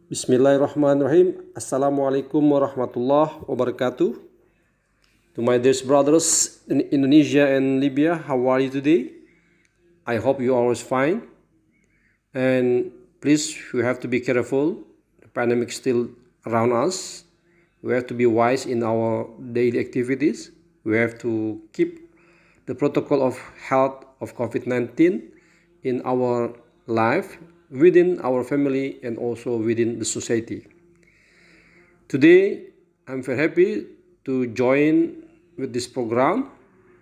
Bismillahirrahmanirrahim. Assalamualaikum warahmatullahi wabarakatuh. To my dear brothers in Indonesia and Libya, how are you today? I hope you are always fine. And please, you have to be careful. The pandemic is still around us. We have to be wise in our daily activities. We have to keep the protocol of health of COVID-19 in our life, within our family, and also within the society. Today, I'm very happy to join with this program,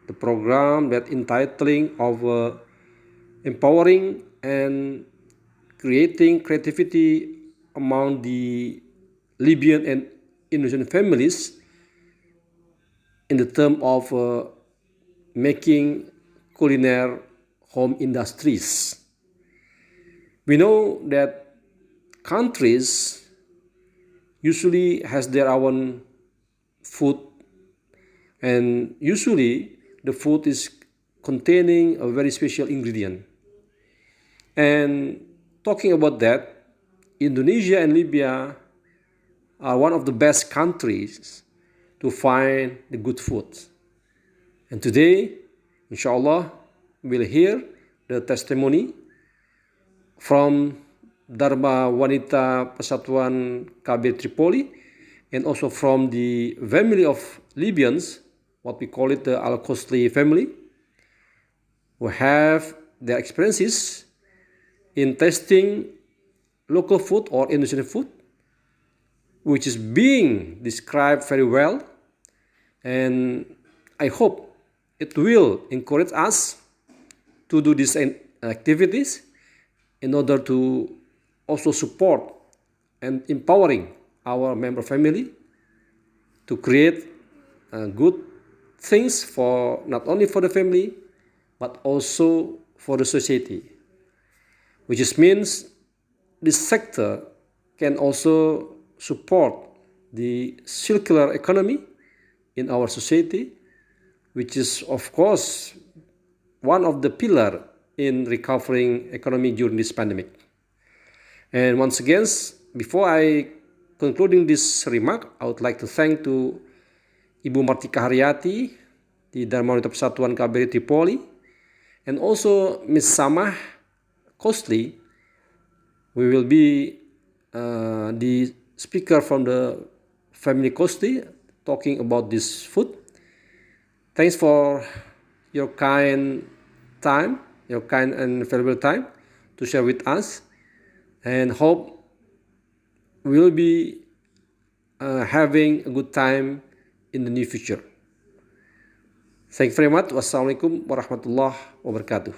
the program that entitling of empowering and creating creativity among the Libyan and Indonesian families in the term of making culinary home industries. We know that countries usually has their own food, and usually the food is containing a very special ingredient. And talking about that, Indonesia and Libya are one of the best countries to find the good food. And today, inshallah, we'll hear the testimony from Dharma Wanita Persatuan KBRI Tripoli, and also from the family of Libyans, what we call it the Al-Khosli family, who have their experiences in testing local food or Indonesian food, which is being described very well. And I hope it will encourage us to do these activities in order to also support and empowering our member family to create good things for not only for the family but also for the society, which just means this sector can also support the circular economy in our society, which is of course one of the pillar in recovering economy during this pandemic. And once again, before I concluding this remark, I would like to thank to Ibu Martika Haryati, the Dharma Wanita Persatuan KBRI Tripoli, and also Ms. Samah Khosli. We will be the speaker from the family Khosli talking about this food. Thanks for your kind time, your kind and valuable time to share with us, and hope we will be having a good time in the near future. Thank you very much. Wassalamualaikum warahmatullahi wabarakatuh.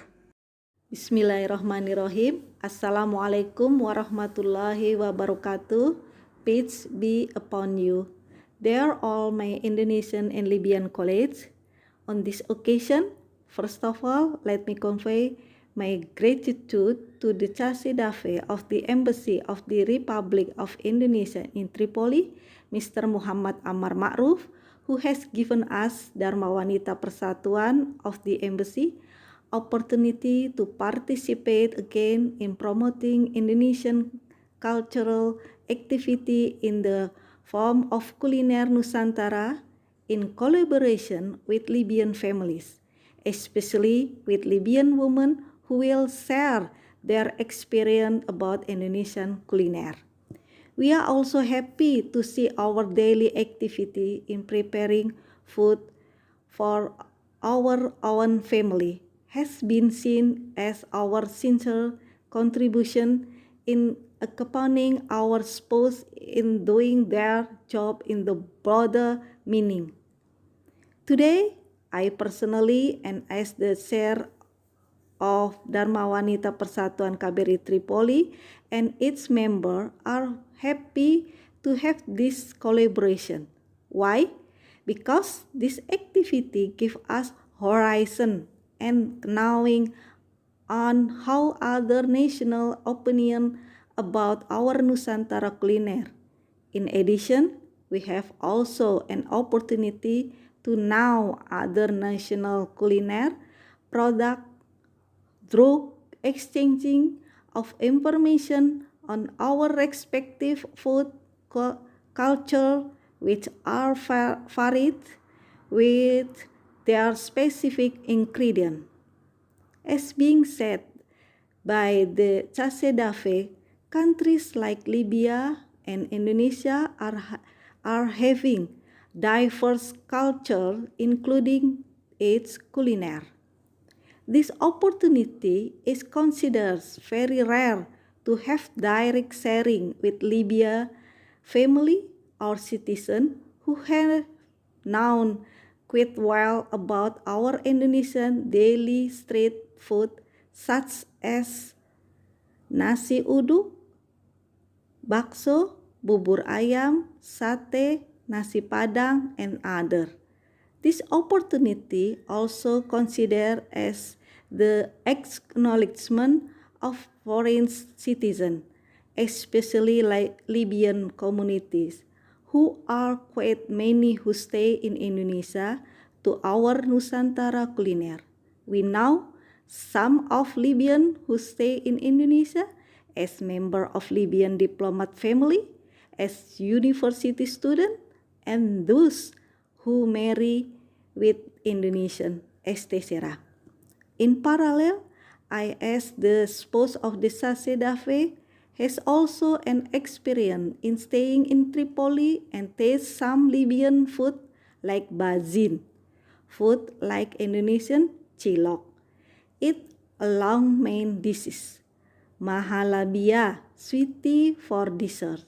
Bismillahirrahmanirrahim. Assalamualaikum warahmatullahi wabarakatuh. Peace be upon you. Dear all my Indonesian and Libyan colleagues, on this occasion, first of all, let me convey my gratitude to the Chargé d'Affaires of the Embassy of the Republic of Indonesia in Tripoli, Mr. Muhammad Ammar Ma'ruf, who has given us Dharma Wanita Persatuan of the Embassy opportunity to participate again in promoting Indonesian cultural activity in the form of Kuliner Nusantara in collaboration with Libyan families, especially with Libyan women who will share their experience about Indonesian culinary. We are also happy to see our daily activity in preparing food for our own family has been seen as our sincere contribution in accompanying our spouse in doing their job in the broader meaning. Today, I personally and as the chair of Dharma Wanita Persatuan KBRI Tripoli and its member are happy to have this collaboration. Why? Because this activity gives us horizon and knowing on how other national opinion about our Nusantara culinary. In addition, we have also an opportunity to know other national culinary product through exchanging of information on our respective food culture, which are varied with their specific ingredient. As being said by the CACEDAFE, countries like Libya and Indonesia are having diverse culture, including its culinary. This opportunity is considered very rare to have direct sharing with Libya family or citizen who have known quite well about our Indonesian daily street food such as nasi uduk, bakso, bubur ayam, sate, nasi padang, and other. This opportunity also considered as the acknowledgement of foreign citizens, especially like Libyan communities, who are quite many who stay in Indonesia, to our Nusantara culinaire. We know some of Libyan who stay in Indonesia as member of Libyan diplomat family, as university student, and those who marry with Indonesian, etc. In parallel, I, as the spouse of the CACEDAFE, has also an experience in staying in Tripoli and taste some Libyan food like bazin, food like Indonesian cilok. It along main dishes, mahalabia, sweetie for dessert,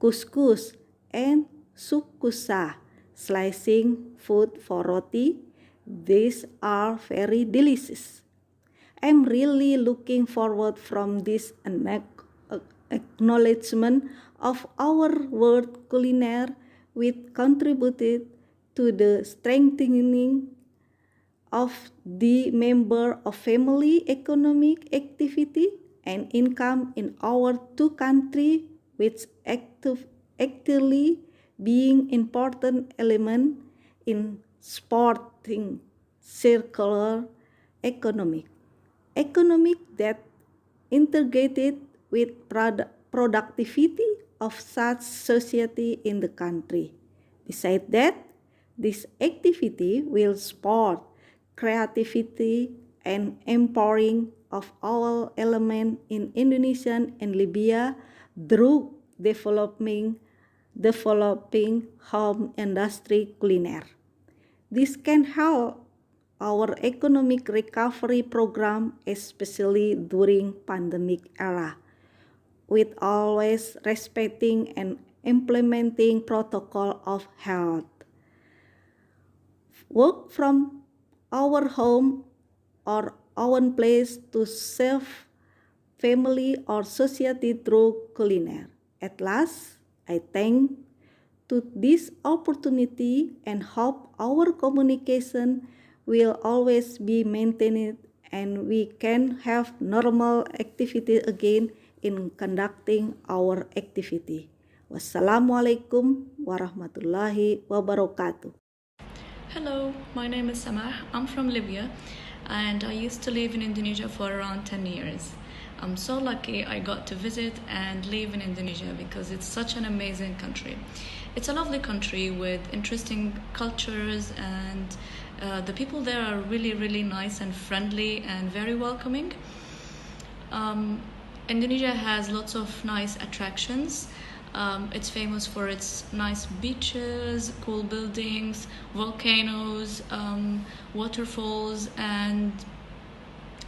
couscous, and sukusa, slicing food for roti. These are very delicious. I'm really looking forward from this acknowledgement of our world culinary, which contributed to the strengthening of the member of family economic activity and income in our two countries, which actively being important element in supporting circular economic that integrated with productivity of such society in the country. Besides that, this activity will support creativity and empowering of all elements in Indonesia and Libya through developing home industry culinary. This can help our economic recovery program, especially during pandemic era, with always respecting and implementing protocol of health. Work from our home or own place to serve family or society through culinary. At last, I thank to this opportunity and hope our communication will always be maintained and we can have normal activity again in conducting our activity. Wassalamualaikum warahmatullahi wabarakatuh. Hello, my name is Samah. I'm from Libya and I used to live in Indonesia for around 10 years. I'm so lucky I got to visit and live in Indonesia because it's such an amazing country. It's a lovely country with interesting cultures and the people there are really, really nice and friendly and very welcoming. Indonesia has lots of nice attractions. It's famous for its nice beaches, cool buildings, volcanoes, waterfalls, and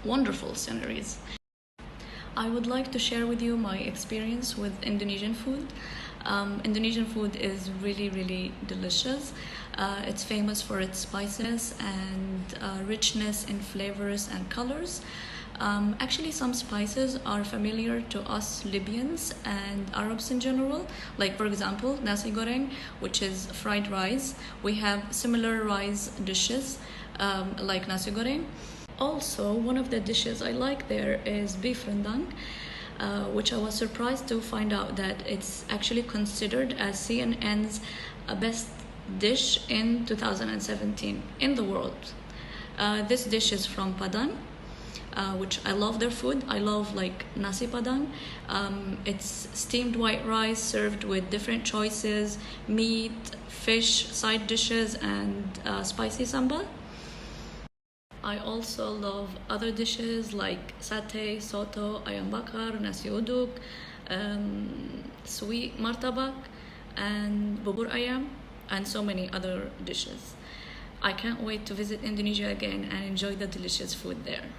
wonderful sceneries. I would like to share with you my experience with Indonesian food. Indonesian food is really, really delicious. It's famous for its spiciness and richness in flavors and colors. Actually, some spices are familiar to us Libyans and Arabs in general. Like, for example, nasi goreng, which is fried rice. We have similar rice dishes like nasi goreng. Also, one of the dishes I like there is beef rendang, which I was surprised to find out that it's actually considered as CNN's best dish in 2017 in the world. This dish is from Padang. which I love their food. I love like nasi padang. It's steamed white rice served with different choices, meat, fish, side dishes, and spicy sambal. I also love other dishes like satay, soto, ayam bakar, nasi uduk, sweet martabak, and bubur ayam, and so many other dishes. I can't wait to visit Indonesia again and enjoy the delicious food there.